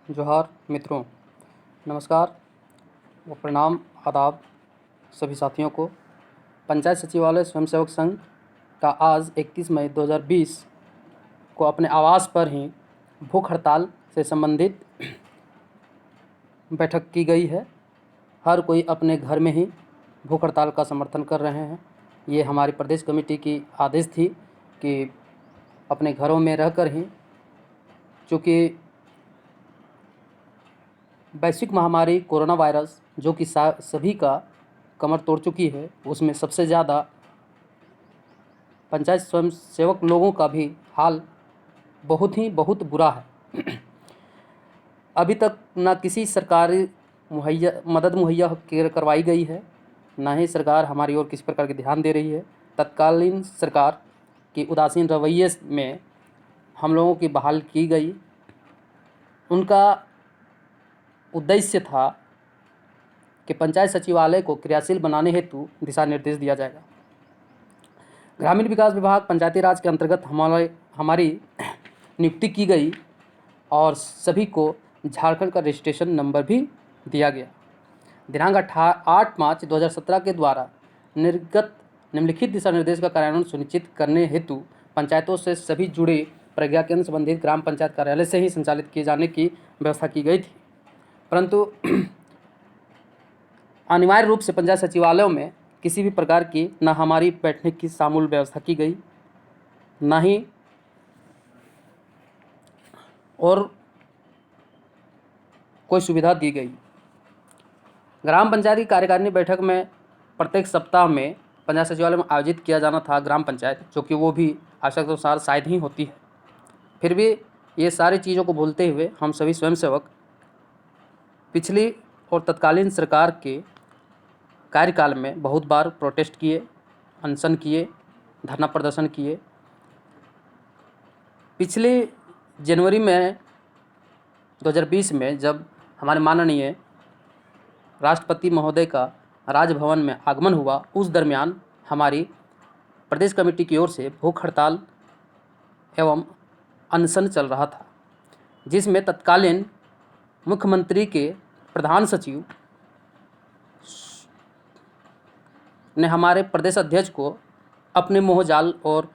जोहार मित्रों, नमस्कार व प्रणाम आदाब सभी साथियों को। पंचायत सचिवालय स्वयंसेवक संघ का आज 31 मई 2020 को अपने आवास पर ही भूख हड़ताल से संबंधित बैठक की गई है। हर कोई अपने घर में ही भूख हड़ताल का समर्थन कर रहे हैं। ये हमारी प्रदेश कमेटी की आदेश थी कि अपने घरों में रहकर ही, चूँकि वैश्विक महामारी कोरोना वायरस जो कि सभी का कमर तोड़ चुकी है, उसमें सबसे ज़्यादा पंचायत स्वयं सेवक लोगों का भी हाल बहुत बुरा है। अभी तक ना किसी सरकारी मदद मुहैया करवाई गई है, ना ही सरकार हमारी ओर किसी प्रकार के ध्यान दे रही है। तत्कालीन सरकार की उदासीन रवैये में हम लोगों की बहाल की गई। उनका उद्देश्य था कि पंचायत सचिवालय को क्रियाशील बनाने हेतु दिशा निर्देश दिया जाएगा। ग्रामीण विकास विभाग पंचायती राज के अंतर्गत हमारी नियुक्ति की गई और सभी को झारखंड का रजिस्ट्रेशन नंबर भी दिया गया। दिनांक 8 मार्च 2017 के द्वारा निर्गत निम्नलिखित दिशा निर्देश का कार्यान्वयन सुनिश्चित करने हेतु पंचायतों से सभी जुड़े प्रज्ञा केंद्र संबंधित ग्राम पंचायत कार्यालय से ही संचालित किए जाने की व्यवस्था की गई थी। परंतु अनिवार्य रूप से पंचायत सचिवालयों में किसी भी प्रकार की न हमारी बैठने की सामूल व्यवस्था की गई, न ही और कोई सुविधा दी गई। ग्राम पंचायत की कार्यकारिणी बैठक में प्रत्येक सप्ताह में पंचायत सचिवालय में आयोजित किया जाना था ग्राम पंचायत, जो कि वो भी आवश्यकता अनुसार शायद ही होती है। फिर भी ये सारी चीज़ों को भूलते हुए हम सभी स्वयंसेवक पिछली और तत्कालीन सरकार के कार्यकाल में बहुत बार प्रोटेस्ट किए, अनशन किए, धरना प्रदर्शन किए। पिछले जनवरी में 2020 में जब हमारे माननीय राष्ट्रपति महोदय का राजभवन में आगमन हुआ, उस दरमियान हमारी प्रदेश कमेटी की ओर से भूख हड़ताल एवं अनशन चल रहा था, जिसमें तत्कालीन मुख्यमंत्री के प्रधान सचिव ने हमारे प्रदेश अध्यक्ष को अपने मोहजाल और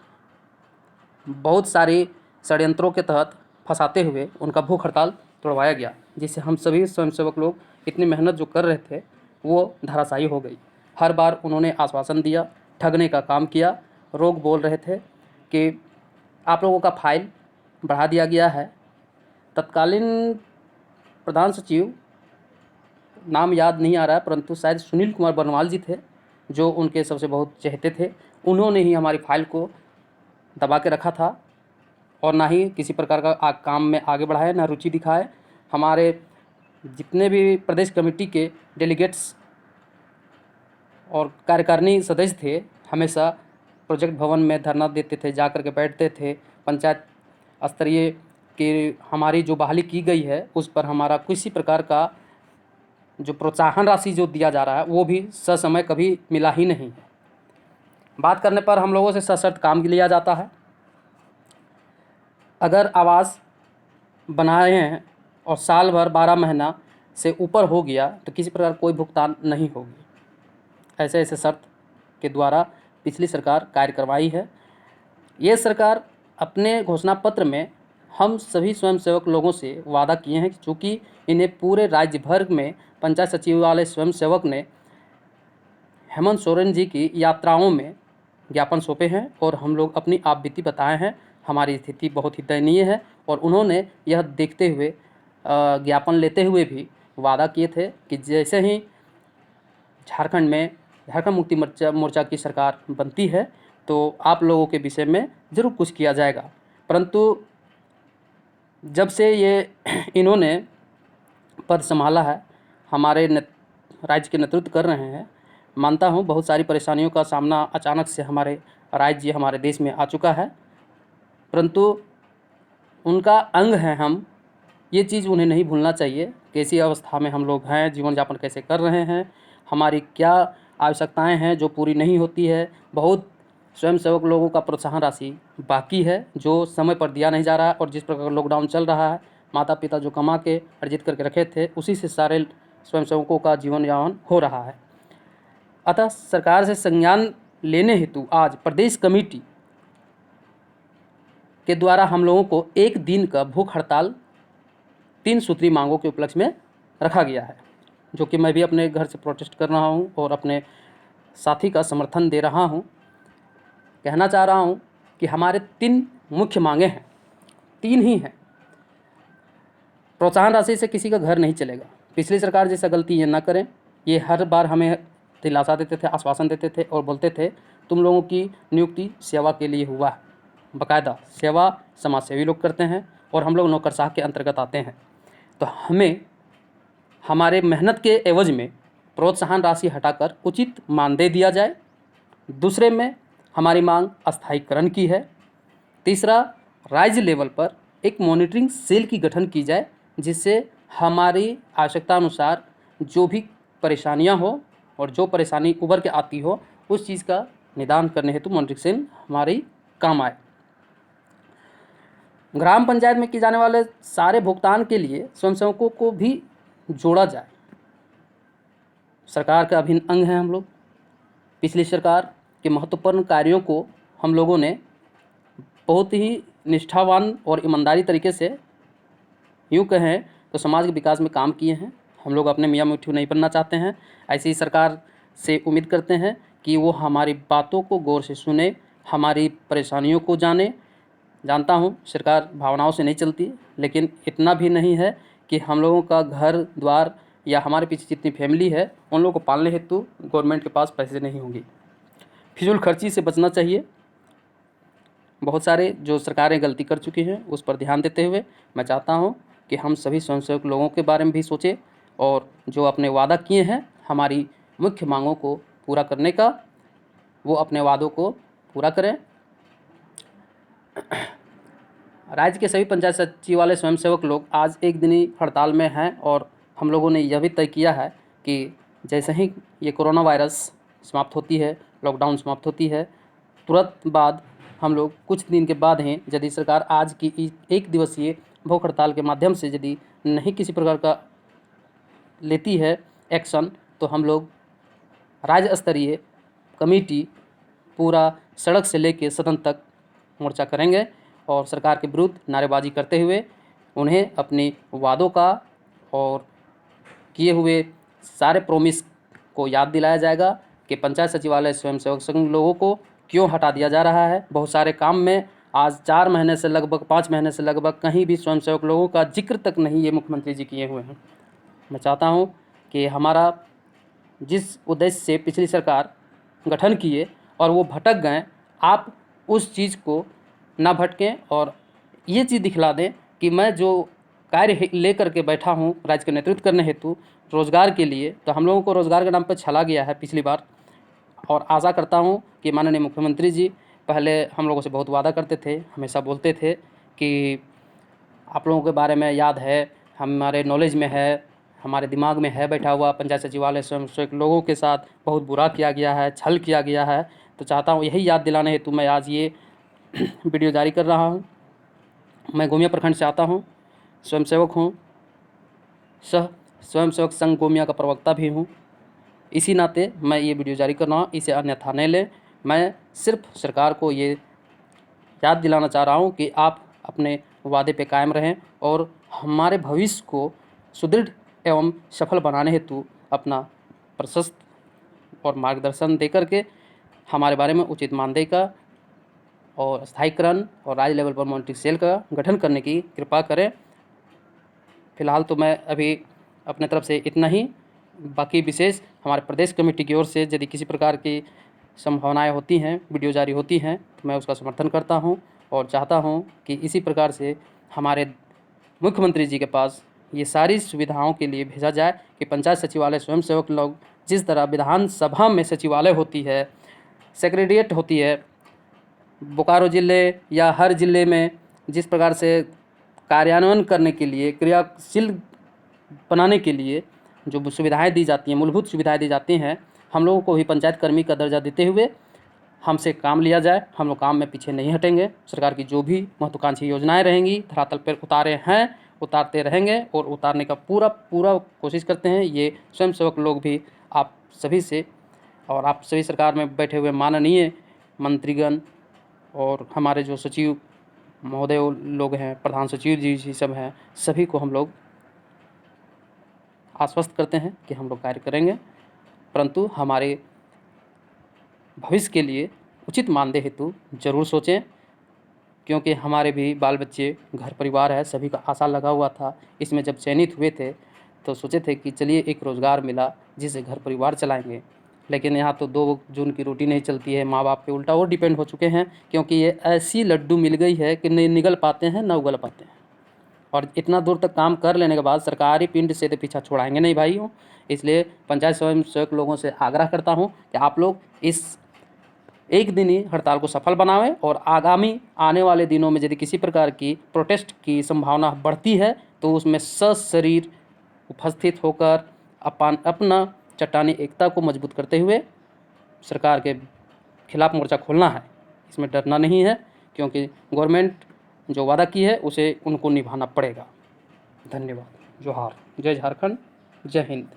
बहुत सारे षड्यंत्रों के तहत फंसाते हुए उनका भूख हड़ताल तोड़वाया गया, जिससे हम सभी स्वयंसेवक लोग इतनी मेहनत जो कर रहे थे वो धराशायी हो गई। हर बार उन्होंने आश्वासन दिया, ठगने का काम किया। लोग बोल रहे थे कि आप लोगों का फाइल बढ़ा दिया गया है। तत्कालीन प्रधान सचिव, नाम याद नहीं आ रहा है, परंतु शायद सुनील कुमार बनवाल जी थे, जो उनके सबसे बहुत चहेते थे। उन्होंने ही हमारी फाइल को दबा के रखा था और ना ही किसी प्रकार का काम में आगे बढ़ाए, ना रुचि दिखाए। हमारे जितने भी प्रदेश कमेटी के डेलीगेट्स और कार्यकारिणी सदस्य थे, हमेशा प्रोजेक्ट भवन में धरना देते थे, जा कर के बैठते थे। पंचायत स्तरीय की हमारी जो बहाली की गई है, उस पर हमारा किसी प्रकार का जो प्रोत्साहन राशि जो दिया जा रहा है, वो भी ससमय कभी मिला ही नहीं है। बात करने पर हम लोगों से सशर्त काम लिया जाता है। अगर आवास बनाए हैं और साल भर 12 महीना से ऊपर हो गया तो किसी प्रकार कोई भुगतान नहीं होगी। ऐसे शर्त के द्वारा पिछली सरकार कार्य करवाई है। ये सरकार अपने घोषणा पत्र में हम सभी स्वयंसेवक लोगों से वादा किए हैं कि चूँकि इन्हें पूरे राज्य भर में पंचायत सचिवालय स्वयंसेवक ने हेमंत सोरेन जी की यात्राओं में ज्ञापन सौंपे हैं और हम लोग अपनी आप बीती बताए हैं। हमारी स्थिति बहुत ही दयनीय है और उन्होंने यह देखते हुए ज्ञापन लेते हुए भी वादा किए थे कि जैसे ही झारखंड मुक्ति मोर्चा की सरकार बनती है तो आप लोगों के विषय में ज़रूर कुछ किया जाएगा। परंतु जब से ये इन्होंने पद संभाला है, हमारे राज्य के नेतृत्व कर रहे हैं, मानता हूँ बहुत सारी परेशानियों का सामना अचानक से हमारे राज्य हमारे देश में आ चुका है, परंतु उनका अंग हैं हम। ये चीज़ उन्हें नहीं भूलना चाहिए, कैसी अवस्था में हम लोग हैं, जीवन यापन कैसे कर रहे हैं, हमारी क्या आवश्यकताएं हैं जो पूरी नहीं होती है। बहुत स्वयंसेवक लोगों का प्रोत्साहन राशि बाकी है जो समय पर दिया नहीं जा रहा है और जिस प्रकार लॉकडाउन चल रहा है माता पिता जो कमा के अर्जित करके रखे थे, उसी से सारे स्वयंसेवकों का जीवन यापन हो रहा है। अतः सरकार से संज्ञान लेने हेतु आज प्रदेश कमेटी के द्वारा हम लोगों को 1 दिन का भूख हड़ताल 3 सूत्री मांगों के उपलक्ष्य में रखा गया है, जो कि मैं भी अपने घर से प्रोटेस्ट कर रहा हूं और अपने साथी का समर्थन दे रहा हूं। कहना चाह रहा हूं कि हमारे 3 मुख्य मांगे हैं, 3 ही हैं। प्रोत्साहन राशि से किसी का घर नहीं चलेगा। पिछली सरकार जैसा गलती ये ना करें। ये हर बार हमें दिलासा देते थे, आश्वासन देते थे और बोलते थे तुम लोगों की नियुक्ति सेवा के लिए हुआ है। बाकायदा सेवा समाज सेवी लोग करते हैं और हम लोग नौकरशाह के अंतर्गत आते हैं, तो हमें हमारे मेहनत के एवज में प्रोत्साहन राशि हटाकर उचित मानदेय दिया जाए। दूसरे में हमारी मांग अस्थायीकरण की है। तीसरा, राज्य लेवल पर एक मॉनिटरिंग सेल की गठन की जाए, जिससे हमारी आवश्यकता अनुसार जो भी परेशानियां हो और जो परेशानी उभर के आती हो, उस चीज़ का निदान करने हेतु मॉनिटरिंग सेल हमारी काम आए। ग्राम पंचायत में किए जाने वाले सारे भुगतान के लिए स्वयंसेवकों को भी जोड़ा जाए। सरकार का अभिन्न अंग है हम लोग। पिछली सरकार के महत्वपूर्ण कार्यों को हम लोगों ने बहुत ही निष्ठावान और ईमानदारी तरीके से, यूँ कहें तो समाज के विकास में काम किए हैं। हम लोग अपने मियाँ मिट्ठू नहीं बनना चाहते हैं। ऐसी सरकार से उम्मीद करते हैं कि वो हमारी बातों को गौर से सुने, हमारी परेशानियों को जाने। जानता हूँ सरकार भावनाओं से नहीं चलती, लेकिन इतना भी नहीं है कि हम लोगों का घर द्वार या हमारे पीछे जितनी फैमिली है उन लोगों को पालने हेतु गवर्नमेंट के पास पैसे नहीं होंगे। फिजूल खर्ची से बचना चाहिए। बहुत सारे जो सरकारें गलती कर चुकी हैं उस पर ध्यान देते हुए मैं चाहता हूं कि हम सभी स्वयंसेवक लोगों के बारे में भी सोचें और जो अपने वादा किए हैं हमारी मुख्य मांगों को पूरा करने का, वो अपने वादों को पूरा करें। राज्य के सभी पंचायत सचिवालय स्वयंसेवक लोग आज 1 दिनी हड़ताल में हैं और हम लोगों ने यह भी तय किया है कि जैसे ही ये कोरोना वायरस समाप्त होती है, लॉकडाउन समाप्त होती है, तुरंत बाद हम लोग कुछ दिन के बाद हैं, यदि सरकार आज की 1 दिवसीय भूख हड़ताल के माध्यम से यदि नहीं किसी प्रकार का लेती है एक्शन, तो हम लोग राज्य स्तरीय कमेटी पूरा सड़क से लेकर सदन तक मोर्चा करेंगे और सरकार के विरुद्ध नारेबाजी करते हुए उन्हें अपने वादों का और किए हुए सारे प्रॉमिस को याद दिलाया जाएगा कि पंचायत सचिवालय स्वयंसेवक संघ लोगों को क्यों हटा दिया जा रहा है। बहुत सारे काम में आज 4 महीने से लगभग 5 महीने से लगभग कहीं भी स्वयंसेवक लोगों का जिक्र तक नहीं ये मुख्यमंत्री जी किए हुए हैं। मैं चाहता हूँ कि हमारा जिस उद्देश्य से पिछली सरकार गठन किए और वो भटक गए, आप उस चीज़ को ना भटकें और ये चीज़ दिखला दें कि मैं जो कार्य लेकर के बैठा हूँ राज्य का नेतृत्व करने हेतु रोज़गार के लिए, तो हम लोगों को रोज़गार के नाम पर छला गया है पिछली बार। और आशा करता हूँ कि माननीय मुख्यमंत्री जी पहले हम लोगों से बहुत वादा करते थे, हमेशा बोलते थे कि आप लोगों के बारे में याद है, हमारे नॉलेज में है, हमारे दिमाग में है बैठा हुआ, पंचायत सचिवालय स्वयंसेवक लोगों के साथ बहुत बुरा किया गया है, छल किया गया है। तो चाहता हूँ यही याद दिलाने हेतु मैं आज ये वीडियो जारी कर रहा हूँ। मैं गोमिया प्रखंड से आता हूँ, स्वयंसेवक हूँ, स्वयंसेवक संघ गोमिया का प्रवक्ता भी हूँ। इसी नाते मैं ये वीडियो जारी कर रहा हूँ, इसे अन्यथा न लें। मैं सिर्फ सरकार को ये याद दिलाना चाह रहा हूँ कि आप अपने वादे पे कायम रहें और हमारे भविष्य को सुदृढ़ एवं सफल बनाने हेतु अपना प्रशस्त और मार्गदर्शन दे करके हमारे बारे में उचित मानदेय का और स्थायीकरण और राज्य लेवल पर मॉनिटरिंग सेल का गठन करने की कृपा करें। फिलहाल तो मैं अभी अपने तरफ से इतना ही। बाकी विशेष हमारे प्रदेश कमेटी की ओर से यदि किसी प्रकार की संभावनाएं होती हैं, वीडियो जारी होती हैं, तो मैं उसका समर्थन करता हूं और चाहता हूं कि इसी प्रकार से हमारे मुख्यमंत्री जी के पास ये सारी सुविधाओं के लिए भेजा जाए कि पंचायत सचिवालय स्वयंसेवक लोग जिस तरह विधानसभा में सचिवालय होती है, सेक्रेटेरिएट होती है, बोकारो ज़िले या हर ज़िले में जिस प्रकार से कार्यान्वयन करने के लिए, क्रियाशील बनाने के लिए जो सुविधाएं दी जाती हैं, मूलभूत सुविधाएं दी जाती हैं, हम लोगों को भी पंचायत कर्मी का दर्जा देते हुए हमसे काम लिया जाए। हम लोग काम में पीछे नहीं हटेंगे। सरकार की जो भी महत्वाकांक्षी योजनाएं रहेंगी, धरातल पर उतारे हैं, उतारते रहेंगे और उतारने का पूरा कोशिश करते हैं। ये स्वयंसेवक लोग भी आप सभी से और आप सभी सरकार में बैठे हुए माननीय मंत्रीगण और हमारे जो सचिव महोदय लोग हैं, प्रधान सचिव जी सब हैं, सभी को हम लोग आश्वस्त करते हैं कि हम लोग कार्य करेंगे, परंतु हमारे भविष्य के लिए उचित मानदेय हेतु ज़रूर सोचें, क्योंकि हमारे भी बाल बच्चे, घर परिवार है, सभी का आशा लगा हुआ था। इसमें जब चयनित हुए थे तो सोचे थे कि चलिए एक रोज़गार मिला जिससे घर परिवार चलाएंगे, लेकिन यहाँ तो 2 जून की रोटी नहीं चलती है। माँ बाप पे उल्टा और डिपेंड हो चुके हैं, क्योंकि ये ऐसी लड्डू मिल गई है कि नहीं निगल पाते हैं ना उगल पाते हैं। और इतना दूर तक काम कर लेने के बाद सरकारी पिंड से तो पीछा छुड़ाएंगे नहीं भाइयों। इसलिए पंचायत स्वयंसेवक लोगों से आग्रह करता हूँ कि आप लोग इस एक दिन ही हड़ताल को सफल बनावें और आगामी आने वाले दिनों में यदि किसी प्रकार की प्रोटेस्ट की संभावना बढ़ती है तो उसमें सशरीर उपस्थित होकर अपना चट्टानी एकता को मजबूत करते हुए सरकार के खिलाफ मोर्चा खोलना है। इसमें डरना नहीं है, क्योंकि गवर्नमेंट जो वादा की है उसे उनको निभाना पड़ेगा। धन्यवाद। जोहार। जय झारखंड, जय हिंद।